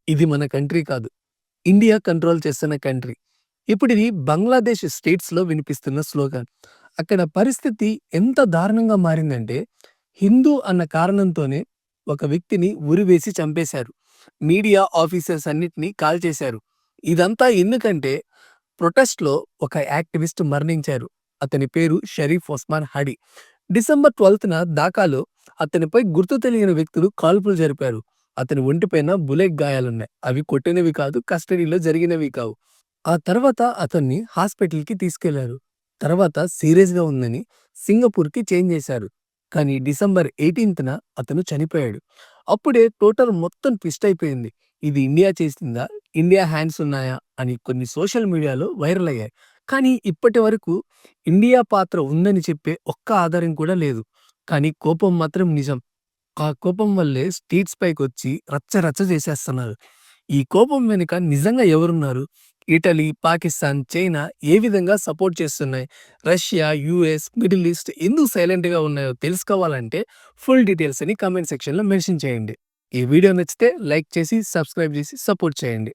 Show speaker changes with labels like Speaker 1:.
Speaker 1: ఇది మన కంట్రీ కాదు. ఇండియా కంట్రోల్ చేస్తున్న కంట్రీ. ఇప్పుడిది బంగ్లాదేశ్ స్టేట్స్‌లో వినిపిస్తున్న స్లోగన్. అక్కడ పరిస్థితి ఎంత దారుణంగా మారిందంటే, హిందూ అన్న కారణంతోనే ఒక వ్యక్తిని ఉరివేసి చంపేశారు. మీడియా ఆఫీసర్స్ అన్నిటిని కాల్చేశారు. ఇదంతా ఎందుకంటే, ప్రొటెస్ట్‌లో ఒక యాక్టివిస్ట్ మరణించారు. అతని పేరు షరీఫ్ ఒస్మాన్ హడి. డిసెంబర్ 12న ఢాకాలో అతనిపై గుర్తు తెలియని వ్యక్తులు కాల్పులు జరిపారు. అతని ఒంటిపైన బుల్లెట్ గాయాలున్నాయి. అవి కొట్టినవి కాదు, కస్టడీలో జరిగినవి కావు. ఆ తర్వాత అతన్ని హాస్పిటల్‌కి తీసుకెళ్లారు. తర్వాత సీరియస్‌గా ఉందని సింగపూర్‌కి చేంజ్ చేశారు. కానీ డిసెంబర్ 18న అతను చనిపోయాడు. అప్పుడే టోటల్ మొత్తం ట్విస్ట్ అయిపోయింది. ఇది ఇండియా చేసిందా? ఇండియా హ్యాండ్స్ ఉన్నాయా? అని కొన్ని సోషల్ మీడియాలో వైరల్ అయ్యాయి. కానీ ఇప్పటి వరకు ఇండియా పాత్ర ఉందని చెప్పే ఒక్క ఆధారం కూడా లేదు. కానీ కోపం మాత్రం నిజం. ఆ కోపం వల్లే స్ట్రీట్స్ పైకొచ్చి రచ్చ రచ్చ చేసేస్తున్నారు. ఈ కోపం వెనుక నిజంగా ఎవరున్నారు? ఇటలీ, పాకిస్తాన్, చైనా ఏ విధంగా సపోర్ట్ చేస్తున్నాయి? రష్యా, యూఎస్, మిడిల్ ఈస్ట్ ఎందుకు సైలెంట్‌గా ఉన్నాయో తెలుసుకోవాలంటే ఫుల్ డీటెయిల్స్‌ని కామెంట్ సెక్షన్‌లో మెన్షన్ చేయండి. ఈ వీడియో నచ్చితే లైక్ చేసి, సబ్స్క్రైబ్ చేసి సపోర్ట్ చేయండి.